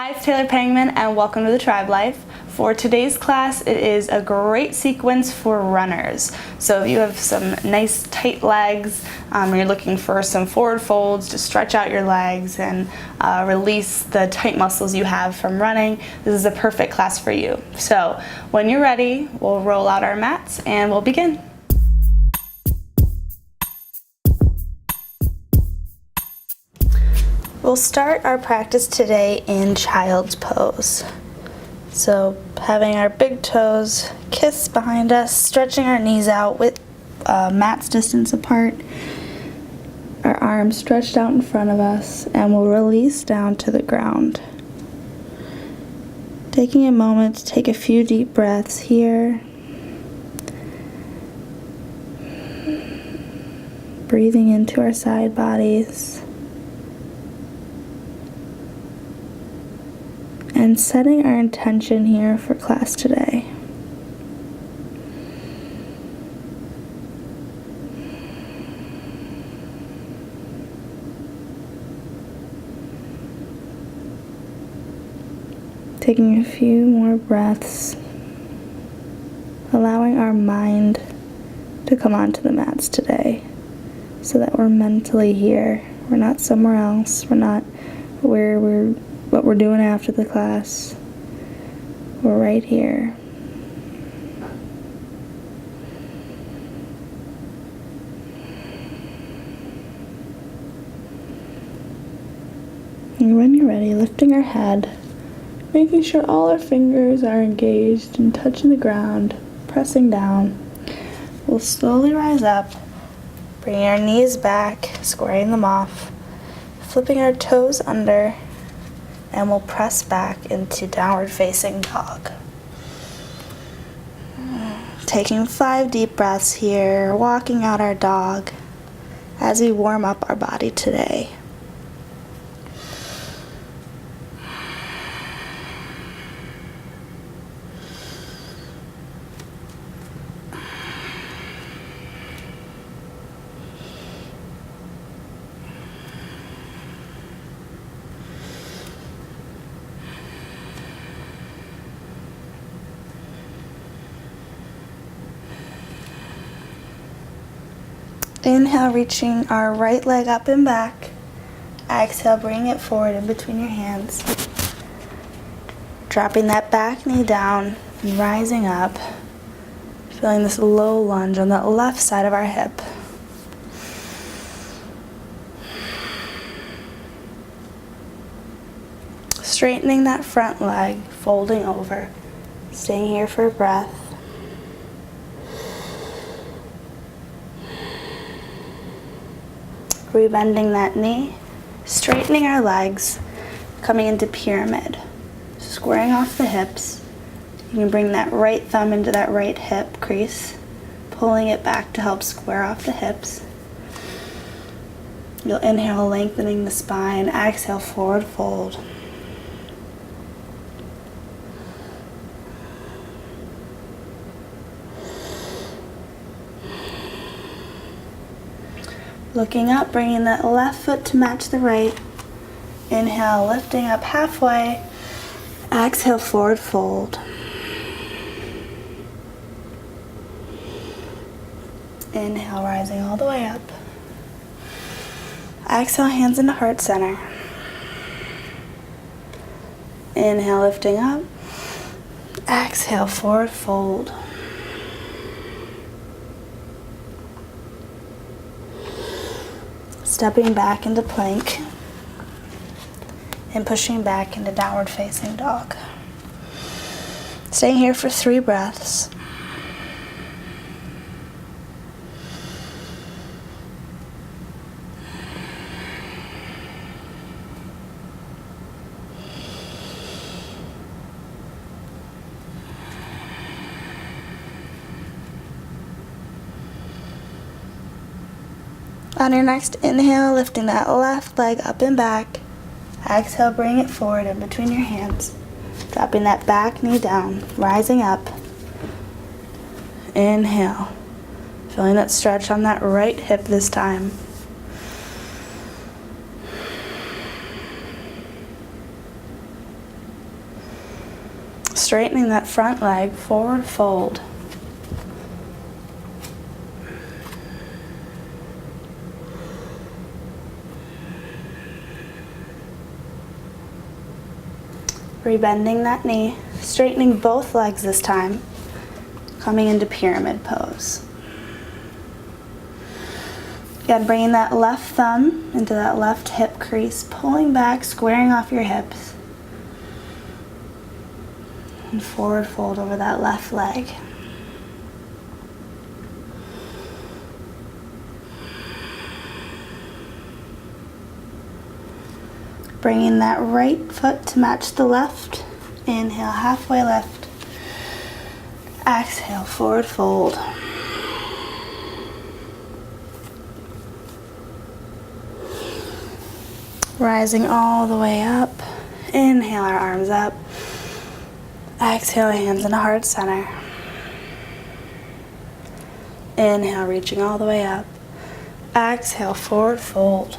Hi, it's Taylor Pangman and welcome to the Tribe Life. For today's class, it is a great sequence for runners. So if you have some nice tight legs, you're looking for some forward folds to stretch out your legs and release the tight muscles you have from running, this is a perfect class for you. So when you're ready, we'll roll out our mats and we'll begin. We'll start our practice today in child's pose. So having our big toes kissed behind us, stretching our knees out with mats distance apart, our arms stretched out in front of us, and we'll release down to the ground. Taking a moment to take a few deep breaths here. Breathing into our side bodies. And setting our intention here for class today. Taking a few more breaths, allowing our mind to come onto the mats today so that we're mentally here. We're not somewhere else. We're not what we're doing after the class. We're right here. And when you're ready, lifting our head, making sure all our fingers are engaged and touching the ground, pressing down. We'll slowly rise up, bringing our knees back, squaring them off, flipping our toes under, and we'll press back into downward facing dog. Taking 5 deep breaths here, walking out our dog as we warm up our body today. Inhale, reaching our right leg up and back. Exhale, bringing it forward in between your hands. Dropping that back knee down and rising up. Feeling this low lunge on the left side of our hip. Straightening that front leg, folding over. Staying here for a breath. Rebending that knee, straightening our legs, coming into pyramid. Squaring off the hips. You can bring that right thumb into that right hip crease, pulling it back to help square off the hips. You'll inhale, lengthening the spine. Exhale, forward fold. Looking up, bringing that left foot to match the right. Inhale, lifting up halfway. Exhale, forward fold. Inhale, rising all the way up. Exhale, hands into heart center. Inhale, lifting up. Exhale, forward fold. Stepping back into plank and pushing back into downward facing dog. Staying here for 3 breaths. On your next inhale, lifting that left leg up and back. Exhale, bring it forward in between your hands. Dropping that back knee down, rising up. Inhale. Feeling that stretch on that right hip this time. Straightening that front leg, forward fold. Rebending that knee, straightening both legs this time, coming into pyramid pose. Again, bringing that left thumb into that left hip crease, pulling back, squaring off your hips, and forward fold over that left leg. Bringing that right foot to match the left. Inhale, halfway lift. Exhale, forward fold. Rising all the way up. Inhale our arms up. Exhale, hands in heart center. Inhale, reaching all the way up. Exhale, forward fold.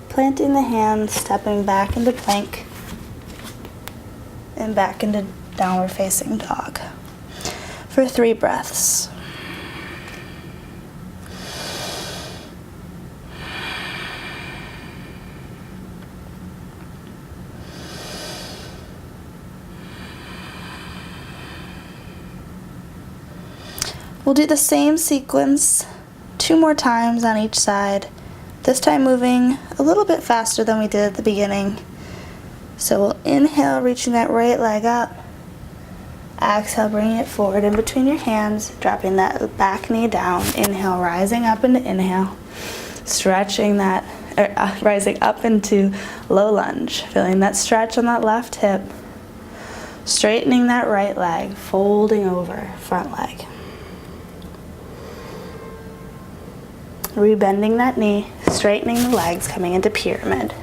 Planting the hands, stepping back into plank and back into downward facing dog for 3 breaths. We'll do the same sequence 2 more times on each side. This time moving a little bit faster than we did at the beginning. So we'll inhale, reaching that right leg up. Exhale, bringing it forward in between your hands, dropping that back knee down. Inhale, rising up into inhale. Stretching that, rising up into low lunge. Feeling that stretch on that left hip. Straightening that right leg, folding over front leg. Rebending that knee, straightening the legs, coming into pyramid.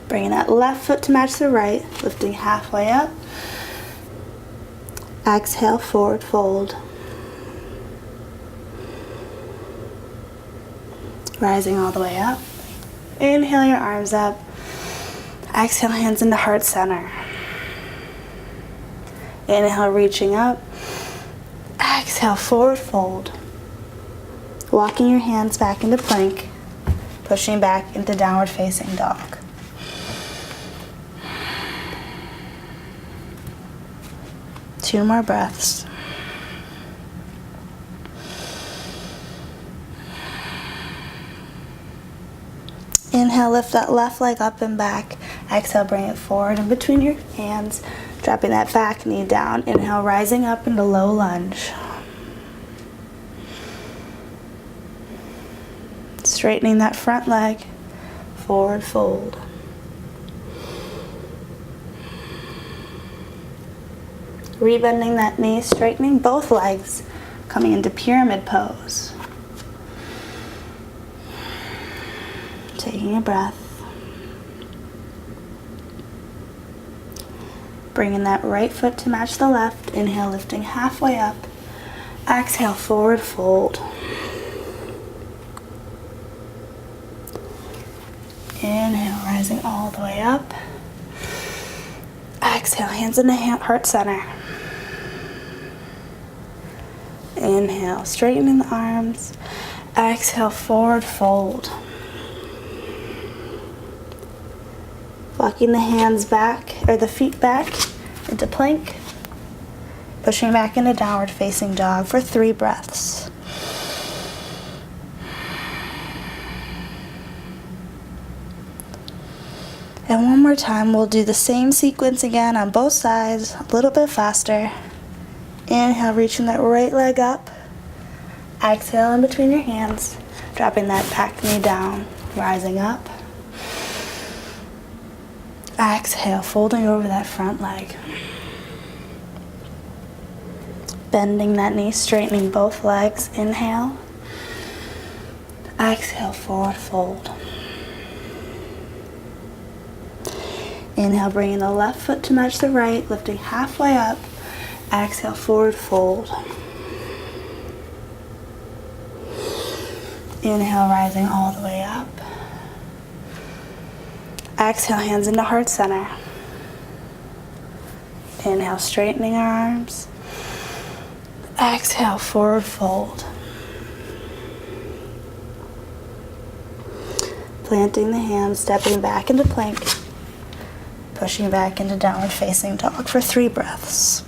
Bringing that left foot to match the right, lifting halfway up. Exhale, forward fold. Rising all the way up. Inhale your arms up. Exhale, hands into heart center. Inhale, reaching up. Exhale, forward fold. Walking your hands back into plank. Pushing back into downward facing dog. Two more breaths. Inhale, lift that left leg up and back. Exhale, bring it forward in between your hands. Dropping that back knee down. Inhale, rising up into low lunge. Straightening that front leg. Forward fold. Rebending that knee, straightening both legs. Coming into pyramid pose. Taking a breath. Bringing that right foot to match the left. Inhale, lifting halfway up. Exhale, forward fold. Inhale, rising all the way up. Exhale, hands in the heart center. Inhale, straightening the arms. Exhale, forward fold. Walking the hands back, or the feet back into plank. Pushing back into downward facing dog for 3 breaths. And one more time, we'll do the same sequence again on both sides, a little bit faster. Inhale, reaching that right leg up. Exhale in between your hands, dropping that back knee down, rising up. Exhale, folding over that front leg. Bending that knee, straightening both legs. Inhale. Exhale, forward fold. Inhale, bringing the left foot to match the right, lifting halfway up. Exhale, forward fold. Inhale, rising all the way up. Exhale, hands into heart center. Inhale, straightening our arms. Exhale, forward fold. Planting the hands, stepping back into plank. Pushing back into downward facing dog for 3 breaths.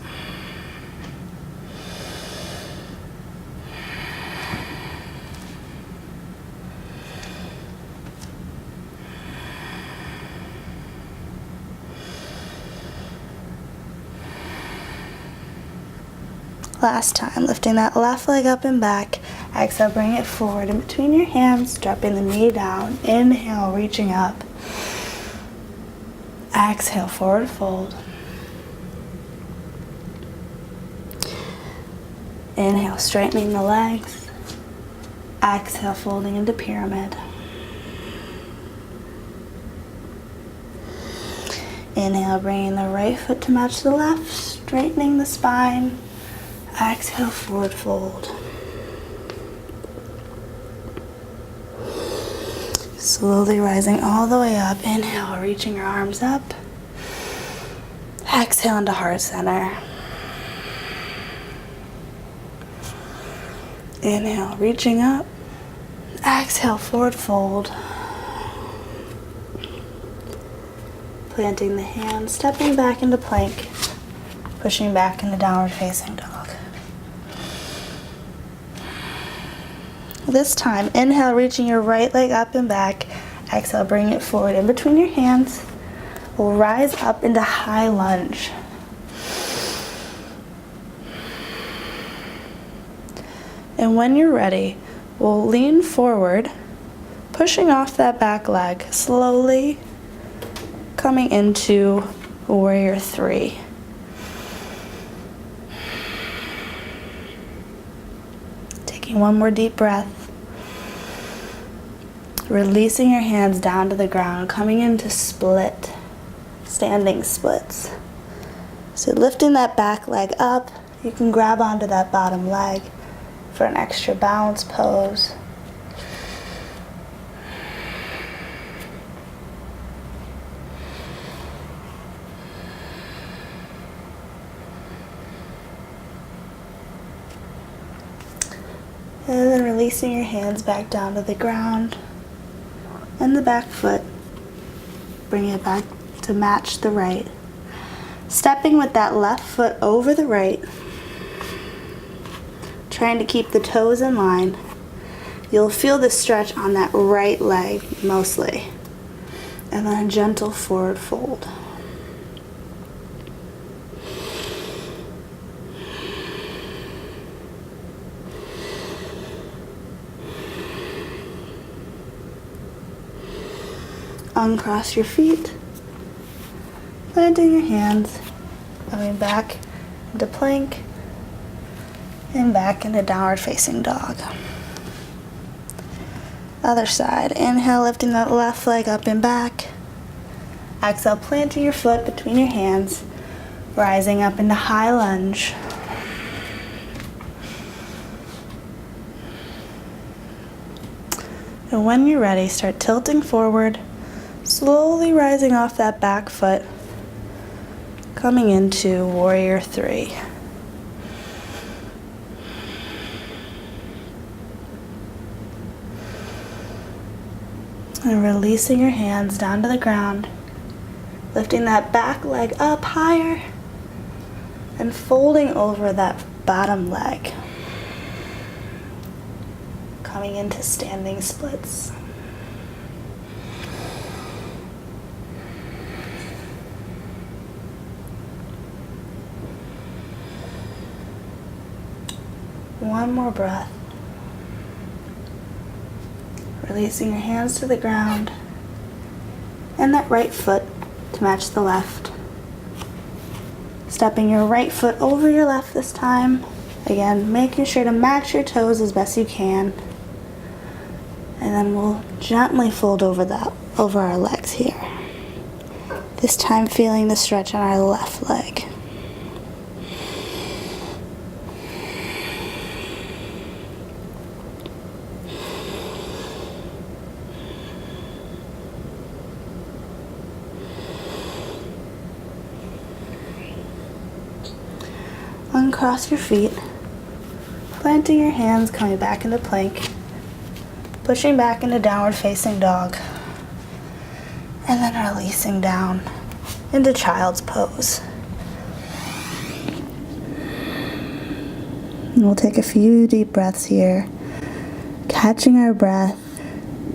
Last time, lifting that left leg up and back. Exhale, bring it forward in between your hands, dropping the knee down. Inhale, reaching up. Exhale, forward fold. Inhale, straightening the legs. Exhale, folding into pyramid. Inhale, bringing the right foot to match the left, straightening the spine. Exhale, forward fold. Slowly rising all the way up. Inhale, reaching your arms up. Exhale into heart center. Inhale, reaching up. Exhale, forward fold. Planting the hands, stepping back into plank. Pushing back into downward facing dog. This time, inhale, reaching your right leg up and back. Exhale, bring it forward in between your hands. We'll rise up into high lunge. And when you're ready, we'll lean forward, pushing off that back leg, slowly coming into warrior 3. Taking one more deep breath. Releasing your hands down to the ground, coming into split, standing splits. So lifting that back leg up, you can grab onto that bottom leg for an extra balance pose. And then releasing your hands back down to the ground. And the back foot, bring it back to match the right. Stepping with that left foot over the right, trying to keep the toes in line. You'll feel the stretch on that right leg mostly. And then a gentle forward fold. Uncross your feet, planting your hands, coming back into plank, and back into downward facing dog. Other side, inhale, lifting that left leg up and back. Exhale, planting your foot between your hands, rising up into high lunge. And when you're ready, start tilting forward, slowly rising off that back foot, coming into warrior 3. And releasing your hands down to the ground, lifting that back leg up higher, and folding over that bottom leg, coming into standing splits. One more breath. Releasing your hands to the ground and that right foot to match the left. Stepping your right foot over your left this time. Again, making sure to match your toes as best you can. And then we'll gently fold over our legs here. This time feeling the stretch on our left leg. uncross your feet, planting your hands, coming back into plank, pushing back into downward facing dog, and then releasing down into child's pose. And we'll take a few deep breaths here, catching our breath,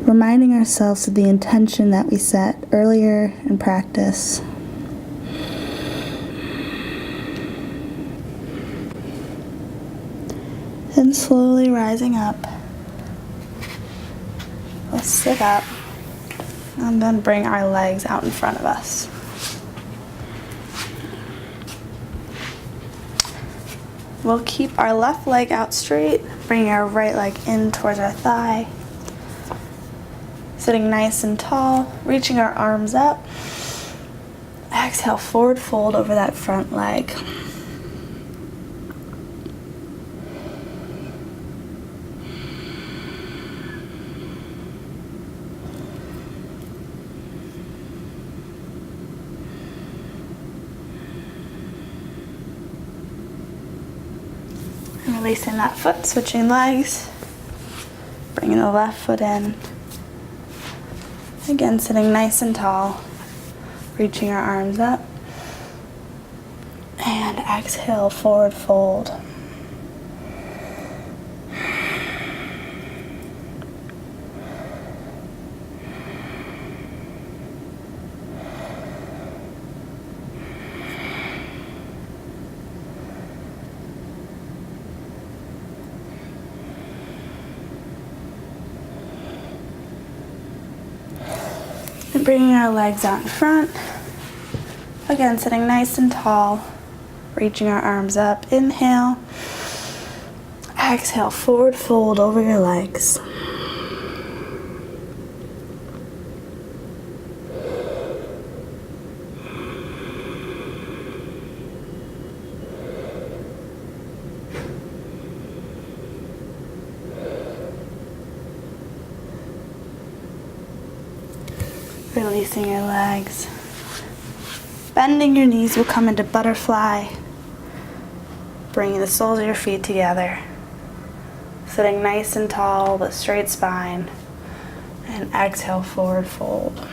reminding ourselves of the intention that we set earlier in practice. Then slowly rising up, we'll sit up and then bring our legs out in front of us. We'll keep our left leg out straight, bringing our right leg in towards our thigh. Sitting nice and tall, reaching our arms up. Exhale, forward fold over that front leg. Releasing that foot, switching legs, bringing the left foot in. Again, sitting nice and tall, reaching our arms up. And exhale, forward fold. And bringing our legs out in front. Again, sitting nice and tall, reaching our arms up. Inhale. Exhale, forward fold over your legs. Releasing your legs. Bending your knees will come into butterfly. Bringing the soles of your feet together. Sitting nice and tall with straight spine. And exhale, forward fold.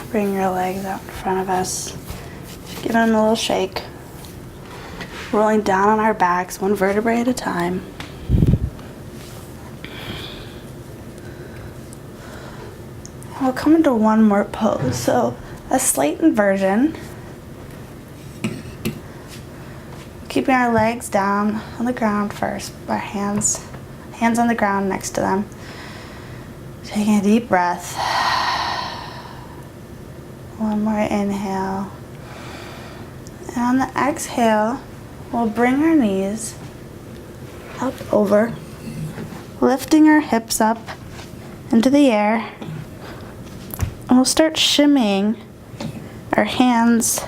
Bring your legs out in front of us. Give them a little shake. Rolling down on our backs, one vertebrae at a time. We'll come into one more pose. So a slight inversion. Keeping our legs down on the ground first. Our hands on the ground next to them. Taking a deep breath. One more inhale. And on the exhale, we'll bring our knees up over, lifting our hips up into the air. And we'll start shimmying our hands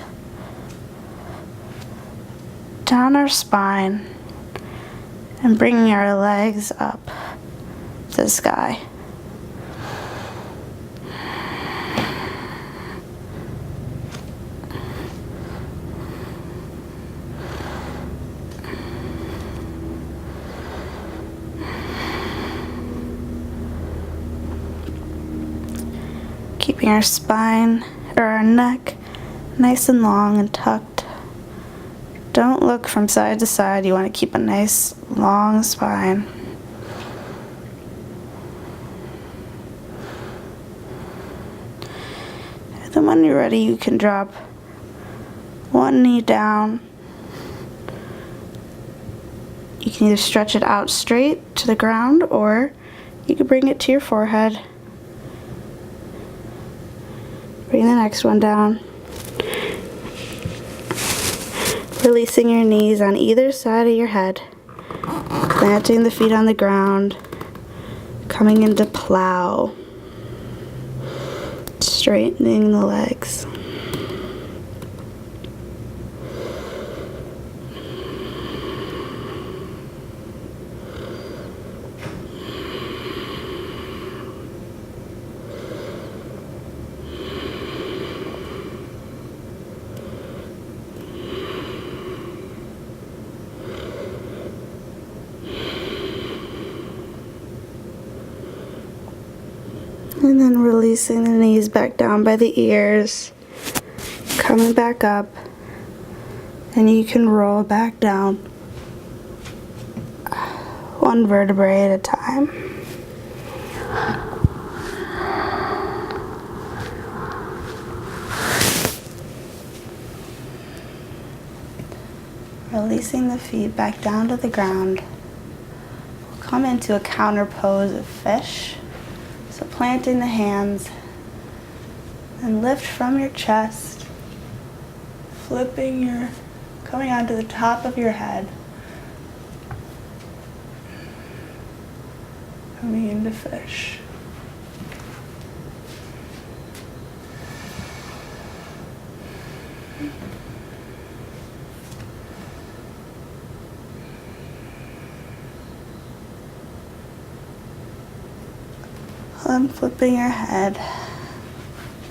down our spine and bringing our legs up to the sky. Keeping our spine or our neck nice and long and tucked. Don't look from side to side. You want to keep a nice long spine. And then when you're ready, you can drop one knee down. You can either stretch it out straight to the ground or you can bring it to your forehead. Bring the next one down. Releasing your knees on either side of your head. Planting the feet on the ground. Coming into plow. straightening the legs. And then releasing the knees back down by the ears, coming back up, and you can roll back down one vertebrae at a time. Releasing the feet back down to the ground. We'll come into a counter pose of fish. So planting the hands and lift from your chest, coming onto the top of your head, coming into fish. Flipping your head,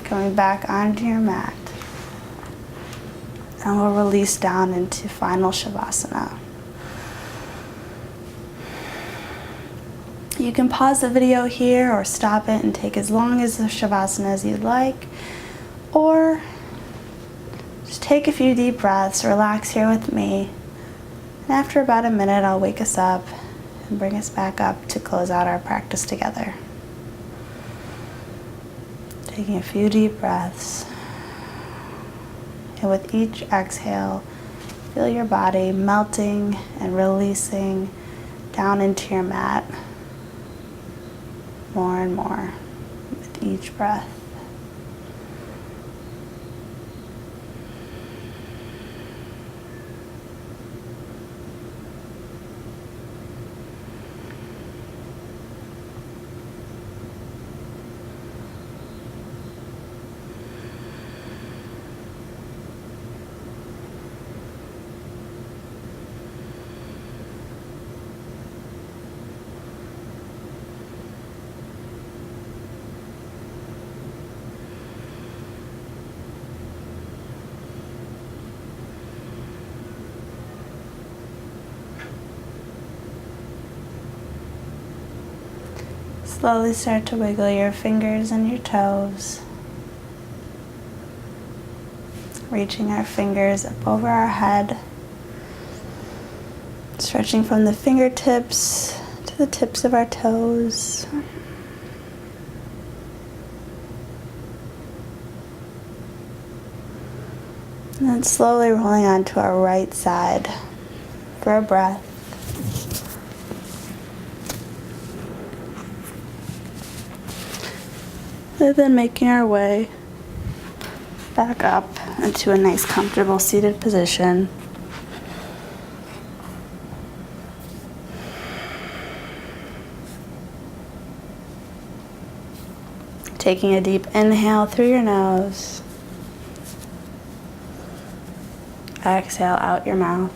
going back onto your mat, and we'll release down into final Shavasana. You can pause the video here or stop it and take as long as the Shavasana as you'd like, or just take a few deep breaths, relax here with me, and after about a minute I'll wake us up and bring us back up to close out our practice together. Taking a few deep breaths, and with each exhale, feel your body melting and releasing down into your mat more and more with each breath. Slowly start to wiggle your fingers and your toes, reaching our fingers up over our head, stretching from the fingertips to the tips of our toes. And then slowly rolling onto our right side for a breath. And then making our way back up into a nice comfortable seated position. Taking a deep inhale through your nose. Exhale out your mouth.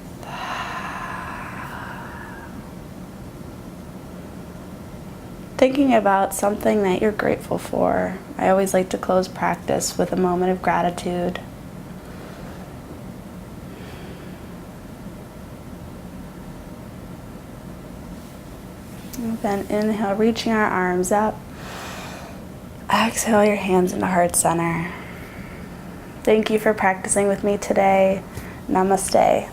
Thinking about something that you're grateful for. I always like to close practice with a moment of gratitude. And then inhale, reaching our arms up. Exhale your hands into heart center. Thank you for practicing with me today. Namaste.